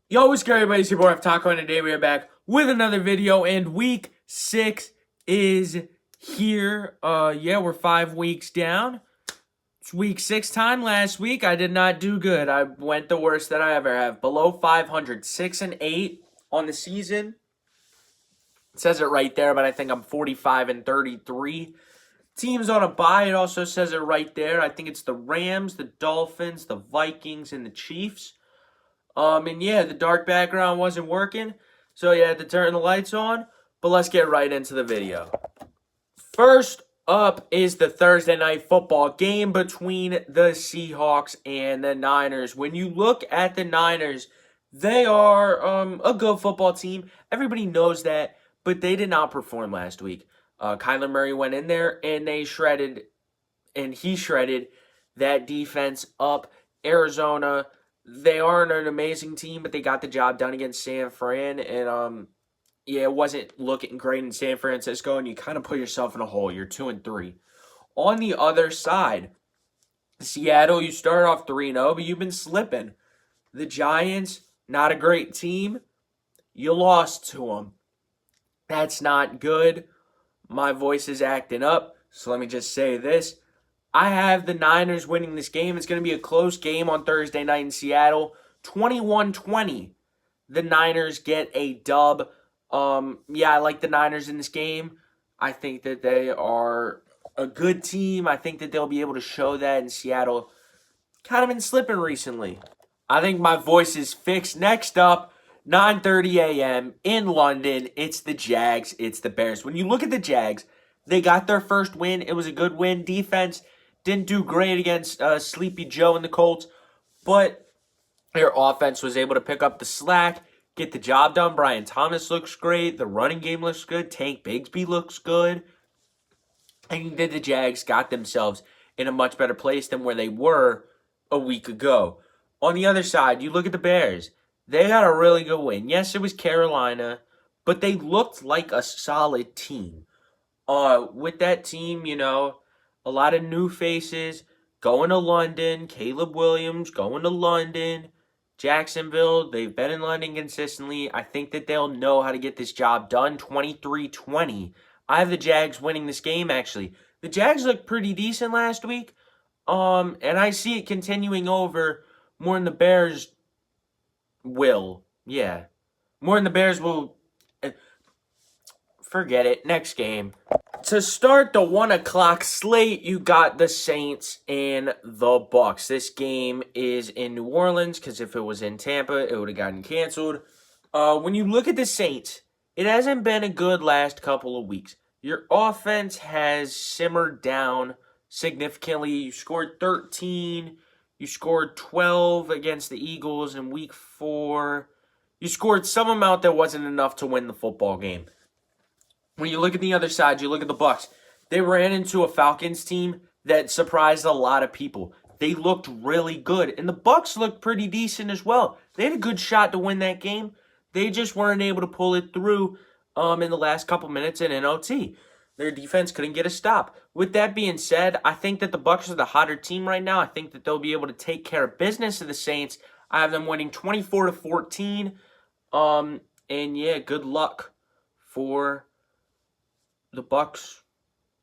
Yo, what's good, everybody? It's your boy Taco, and today we are back with another video, and week 6 is here. Yeah, we're 5 weeks down. It's week 6 time. Last week, I did not do good. I went the worst that I ever have. Below 500, 6-8 on the season. It says it right there, but I think I'm 45-33. Teams on a bye, it also says it right there. I think it's the Rams, the Dolphins, the Vikings, and the Chiefs. And yeah, the dark background wasn't working, so you had to turn the lights on. But let's get right into the video. First up is the Thursday night football game between the Seahawks and the Niners. When you look at the Niners, they are a good football team. Everybody knows that, but they did not perform last week. Kyler Murray went in there and he shredded that defense up. Arizona, they aren't an amazing team, but they got the job done against San Fran. And, yeah, it wasn't looking great in San Francisco, and you kind of put yourself in a hole. You're 2-3. On the other side, Seattle, you start off 3-0, but you've been slipping. The Giants, not a great team. You lost to them. That's not good. My voice is acting up, so let me just say this. I have the Niners winning this game. It's going to be a close game on Thursday night in Seattle. 21-20. The Niners get a dub. Yeah, I like the Niners in this game. I think that they are a good team. I think that they'll be able to show that in Seattle. Kind of been slipping recently. I think my voice is fixed. Next up, 9:30 a.m. in London. It's the Jags. It's the Bears. When you look at the Jags, they got their first win. It was a good win. Defense didn't do great against Sleepy Joe and the Colts, but their offense was able to pick up the slack, get the job done. Brian Thomas looks great. The running game looks good. Tank Bigsby looks good. I think that the Jags got themselves in a much better place than where they were a week ago. On the other side, you look at the Bears. They got a really good win. Yes, it was Carolina, but they looked like a solid team. With that team, a lot of new faces going to London. Caleb Williams going to London. Jacksonville, they've been in London consistently. I think that they'll know how to get this job done. 23-20. I have the Jags winning this game, actually. The Jags looked pretty decent last week. And I see it continuing over more than the Bears will. Yeah. More than the Bears will. Forget it. Next game. To start the 1 o'clock slate, you got the Saints and the Bucs. This game is in New Orleans because if it was in Tampa, it would have gotten canceled. When you look at the Saints, it hasn't been a good last couple of weeks. Your offense has simmered down significantly. You scored 13. You scored 12 against the Eagles in week 4. You scored some amount that wasn't enough to win the football game. When you look at the other side, you look at the Bucs. They ran into a Falcons team that surprised a lot of people. They looked really good, and the Bucs looked pretty decent as well. They had a good shot to win that game. They just weren't able to pull it through in the last couple minutes in NOT. Their defense couldn't get a stop. With that being said, I think that the Bucs are the hotter team right now. I think that they'll be able to take care of business of the Saints. I have them winning 24-14. And yeah, good luck for the Bucs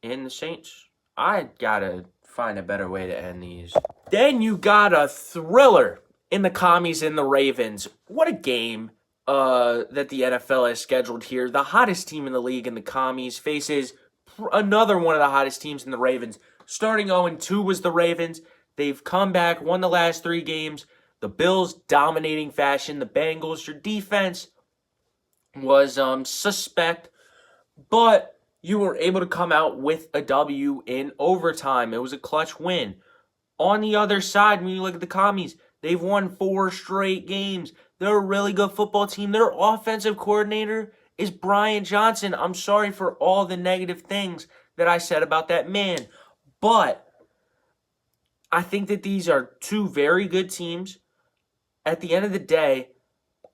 and the Saints. I gotta find a better way to end these. Then you got a thriller in the Commies and the Ravens. What a game that the NFL has scheduled here. The hottest team in the league in the Commies faces another one of the hottest teams in the Ravens. Starting 0-2 was the Ravens. They've come back, won the last 3 games. The Bills dominating fashion. The Bengals, your defense was suspect, but you were able to come out with a W in overtime. It was a clutch win. On the other side, when you look at the Commies, they've won 4 straight games. They're a really good football team. Their offensive coordinator is Brian Johnson. I'm sorry for all the negative things that I said about that man. But I think that these are 2 very good teams. At the end of the day,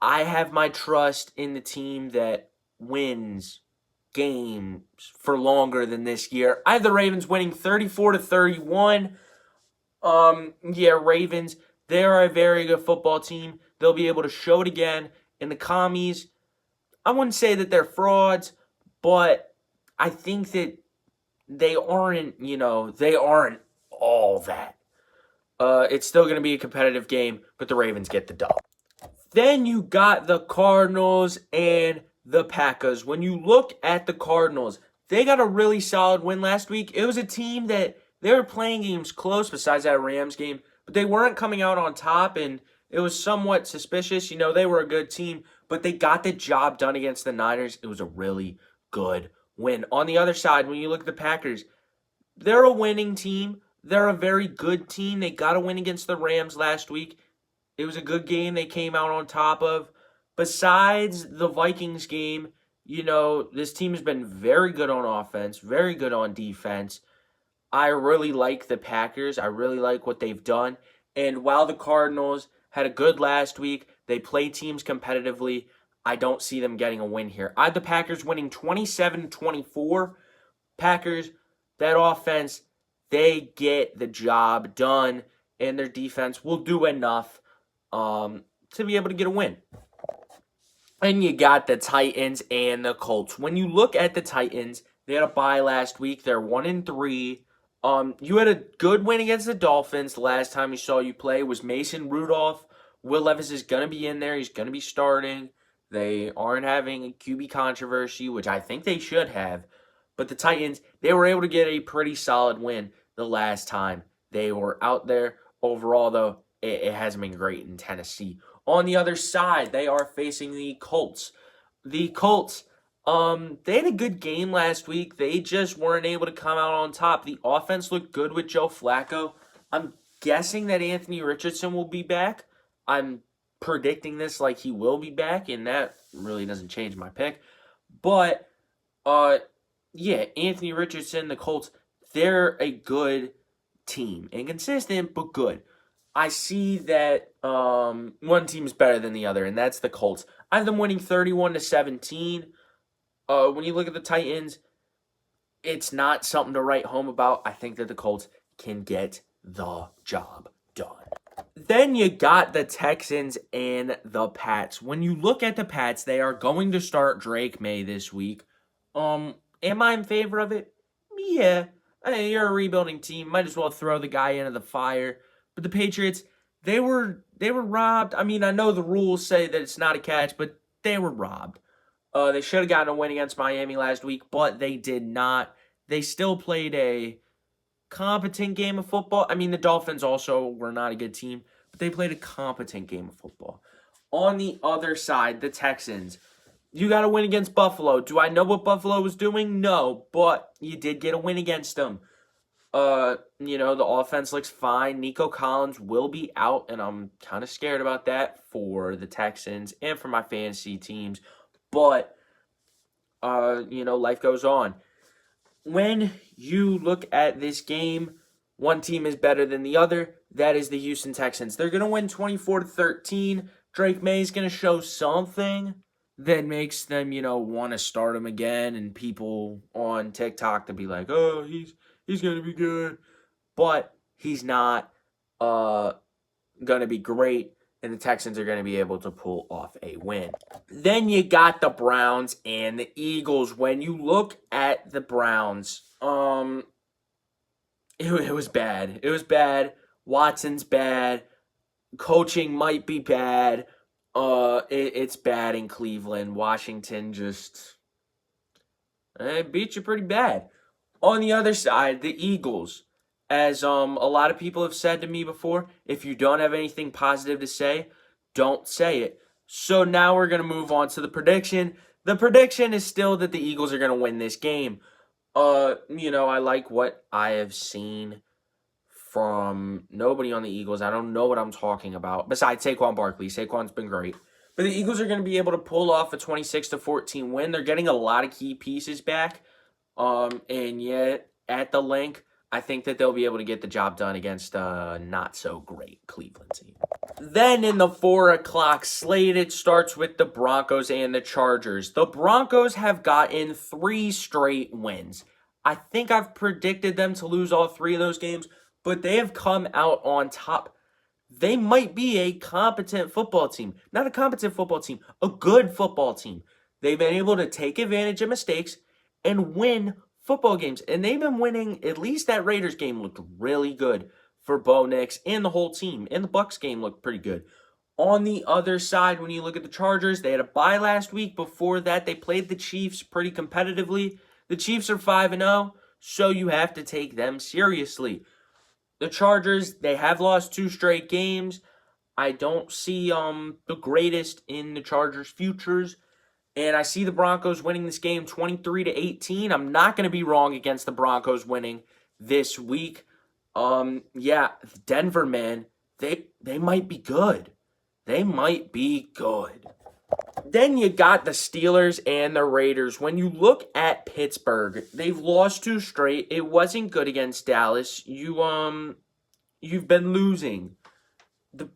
I have my trust in the team that wins games for longer than this year. I have the Ravens winning 34-31. Yeah, Ravens, they're a very good football team. they'll be able to show it again. And the commies, I wouldn't say that they're frauds, but I think that they aren't, they aren't all that. It's still going to be a competitive game, but the Ravens get the dub. Then you got the Cardinals and the Packers. When you look at the Cardinals, they got a really solid win last week. It was a team that they were playing games close besides that Rams game, but they weren't coming out on top, and it was somewhat suspicious. They were a good team, but they got the job done against the Niners. It was a really good win. On the other side, when you look at the Packers, they're a winning team. They're a very good team. They got a win against the Rams last week. It was a good game they came out on top of. Besides the Vikings game, this team has been very good on offense, very good on defense. I really like the Packers. I really like what they've done. And while the Cardinals had a good last week, they play teams competitively, I don't see them getting a win here. I had the Packers winning 27-24. Packers, that offense, they get the job done, and their defense will do enough to be able to get a win. And you got the Titans and the Colts. When you look at the Titans, they had a bye last week. They're 1-3. You had a good win against the Dolphins. The last time we saw you play was Mason Rudolph. Will Levis is going to be in there. He's going to be starting. They aren't having a QB controversy, which I think they should have. But the Titans, they were able to get a pretty solid win the last time they were out there. Overall, though, it hasn't been great in Tennessee. On the other side, they are facing the Colts. The Colts, they had a good game last week. They just weren't able to come out on top. The offense looked good with Joe Flacco. I'm guessing that Anthony Richardson will be back. I'm predicting this like he will be back, and that really doesn't change my pick. But, Anthony Richardson, the Colts, they're a good team. Inconsistent, but good. I see that one team is better than the other, and that's the Colts. I have them winning 31-17. When you look at the Titans, it's not something to write home about. I think that the Colts can get the job done. Then you got the Texans and the Pats. When you look at the Pats, they are going to start Drake May this week. Am I in favor of it? Yeah. You're a rebuilding team. Might as well throw the guy into the fire. But the Patriots, they were robbed. I mean, I know the rules say that it's not a catch, but they were robbed. They should have gotten a win against Miami last week, but they did not. They still played a competent game of football. I mean, the Dolphins also were not a good team, but they played a competent game of football. On the other side, the Texans, you got a win against Buffalo. Do I know what Buffalo was doing? No, but you did get a win against them. The offense looks fine. Nico Collins will be out, and I'm kind of scared about that for the Texans and for my fantasy teams. But, life goes on. When you look at this game, one team is better than the other. That is the Houston Texans. They're going to win 24-13. Drake May is going to show something that makes them, want to start him again, and people on TikTok to be like, oh, he's going to be good. But he's not going to be great, and the Texans are going to be able to pull off a win. Then you got the Browns and the Eagles. When you look at the Browns, it was bad. It was bad. Watson's bad. Coaching might be bad. It's bad in Cleveland. Washington just beat you pretty bad. On the other side, the Eagles, as a lot of people have said to me before, if you don't have anything positive to say, don't say it. So now we're going to move on to the prediction. The prediction is still that the Eagles are going to win this game. I like what I have seen from nobody on the Eagles. I don't know what I'm talking about. Besides Saquon Barkley. Saquon's been great. But the Eagles are going to be able to pull off a 26-14 win. They're getting a lot of key pieces back. And yet, at the link, I think that they'll be able to get the job done against a not-so-great Cleveland team. Then in the 4 o'clock slate, it starts with the Broncos and the Chargers. The Broncos have gotten 3 straight wins. I think I've predicted them to lose all 3 of those games, but they have come out on top. they might be a competent football team. Not a competent football team, a good football team. They've been able to take advantage of mistakes and win football games. And they've been winning. At least that Raiders game looked really good for Bo Nix and the whole team. And the Bucs game looked pretty good. On the other side, when you look at the Chargers, they had a bye last week. Before that, they played the Chiefs pretty competitively. The Chiefs are 5-0, so you have to take them seriously. The Chargers, they have lost 2 straight games. I don't see the greatest in the Chargers' futures. And I see the Broncos winning this game 23-18. I'm not going to be wrong against the Broncos winning this week. Yeah, Denver, man, they might be good. They might be good. Then you got the Steelers and the Raiders. When you look at Pittsburgh, they've lost 2 straight. It wasn't good against Dallas. You've been losing. The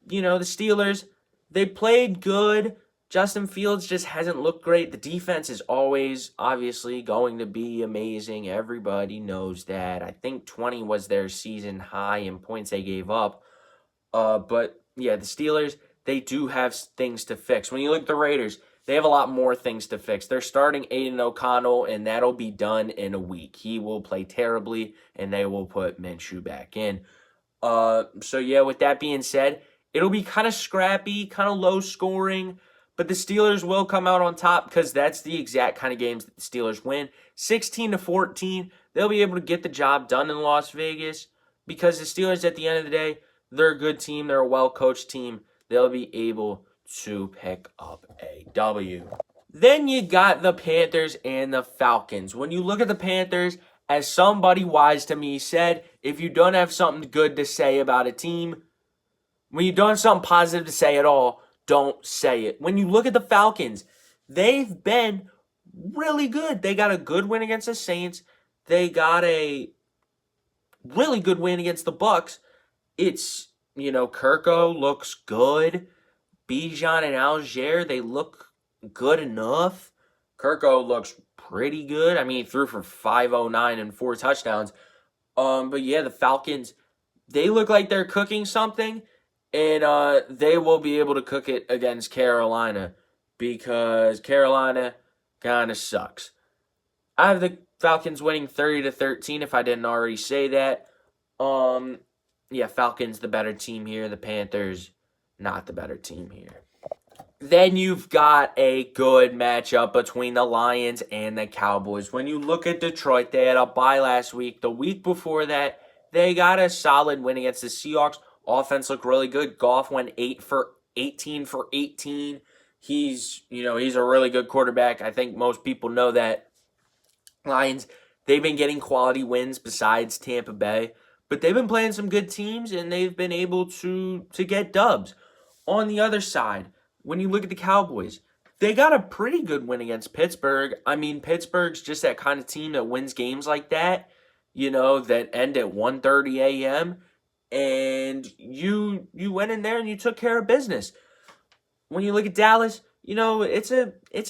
Steelers, they played good. Justin Fields just hasn't looked great. The defense is always obviously going to be amazing. Everybody knows that. I think 20 was their season high in points they gave up. But yeah, the Steelers, they do have things to fix. When you look at the Raiders, they have a lot more things to fix. They're starting Aiden O'Connell, and that'll be done in a week. He will play terribly, and they will put Minshew back in. So yeah, with that being said, it'll be kind of scrappy, kind of low scoring, but the Steelers will come out on top because that's the exact kind of games that the Steelers win. 16-14, they'll be able to get the job done in Las Vegas because the Steelers, at the end of the day, they're a good team. They're a well-coached team. They'll be able to pick up a W. Then you got the Panthers and the Falcons. When you look at the Panthers, as somebody wise to me said, if you don't have something good to say about a team, when you don't have something positive to say at all, don't say it. When you look at the Falcons, they've been really good. They got a good win against the Saints. They got a really good win against the Bucs. It's, Kirko looks good. Bijan and Algier, they look good enough. Kirko looks pretty good. I mean, he threw for 509 and 4 touchdowns. But yeah, the Falcons, they look like they're cooking something, and they will be able to cook it against Carolina because Carolina kind of sucks. I have the Falcons winning 30-13 if I didn't already say that. Yeah, Falcons the better team here. The Panthers, not the better team here. Then you've got a good matchup between the Lions and the Cowboys. When you look at Detroit, they had a bye last week. The week before that, they got a solid win against the Seahawks. Offense looked really good. Goff went 18 for 18. He's a really good quarterback. I think most people know that. Lions, they've been getting quality wins besides Tampa Bay. But they've been playing some good teams, and they've been able to get dubs. On the other side, when you look at the Cowboys, they got a pretty good win against Pittsburgh. I mean, Pittsburgh's just that kind of team that wins games like that, that end at 1:30 a.m., and you went in there and you took care of business. When you look at Dallas, it's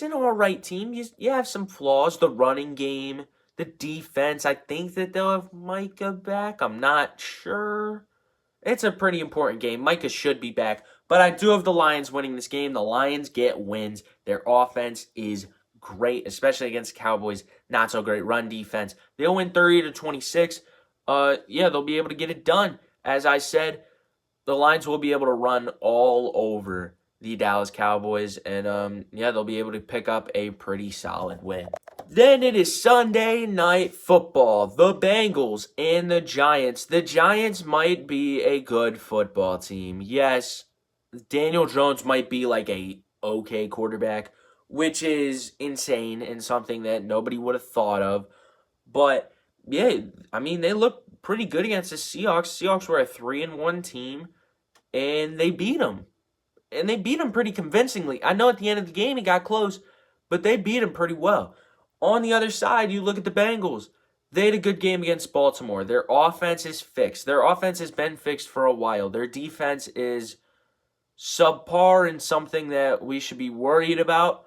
an all right team. You have some flaws. The running game, the defense, I think that they'll have Micah back. I'm not sure. It's a pretty important game. Micah should be back. But I do have the Lions winning this game. The Lions get wins. Their offense is great, especially against Cowboys. Not so great run defense. They'll win 30-26. Yeah, they'll be able to get it done. As I said, the Lions will be able to run all over the Dallas Cowboys. And, yeah, they'll be able to pick up a pretty solid win. Then it is Sunday Night Football. The Bengals and the Giants. The Giants might be a good football team. Yes, Daniel Jones might be like a okay quarterback, which is insane and something that nobody would have thought of. But, yeah, I mean, they look pretty good against the Seahawks. Seahawks were a 3-1 team, and they beat them. And they beat them pretty convincingly. I know at the end of the game it got close, but they beat them pretty well. On the other side, you look at the Bengals. They had a good game against Baltimore. Their offense is fixed. Their offense has been fixed for a while. Their defense is subpar and something that we should be worried about.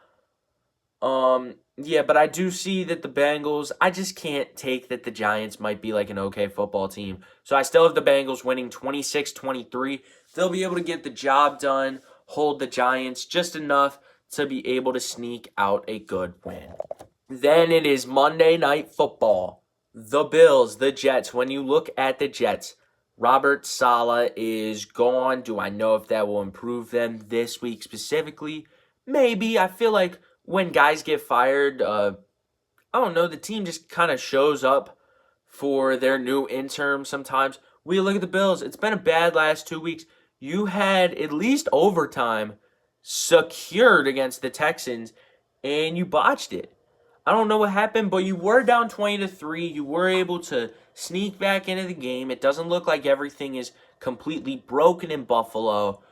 Yeah, but I do see that the Bengals, I just can't take that the Giants might be like an okay football team. So I still have the Bengals winning 26-23. They'll be able to get the job done, hold the Giants just enough to be able to sneak out a good win. Then it is Monday Night Football. The Bills, the Jets. When you look at the Jets, Robert Saleh is gone. Do I know if that will improve them this week specifically? Maybe. I feel like when guys get fired, I don't know, the team just kind of shows up for their new interim sometimes. We look at the Bills. It's been a bad last 2 weeks. You had at least overtime secured against the Texans, and you botched it. I don't know what happened, but you were down 20-3. You were able to sneak back into the game. It doesn't look like everything is completely broken in Buffalo.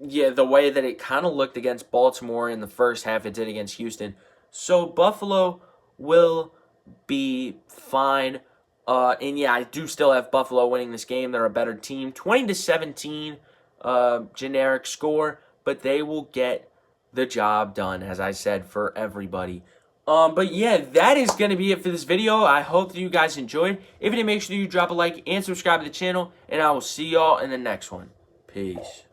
Yeah, the way that it kind of looked against Baltimore in the first half, it did against Houston. So Buffalo will be fine. And yeah, I do still have Buffalo winning this game. They're a better team. 20-17 generic score, but they will get the job done, as I said, for everybody. But yeah, that is going to be it for this video. I hope that you guys enjoyed. If you did, make sure you drop a like and subscribe to the channel, and I will see y'all in the next one. Peace.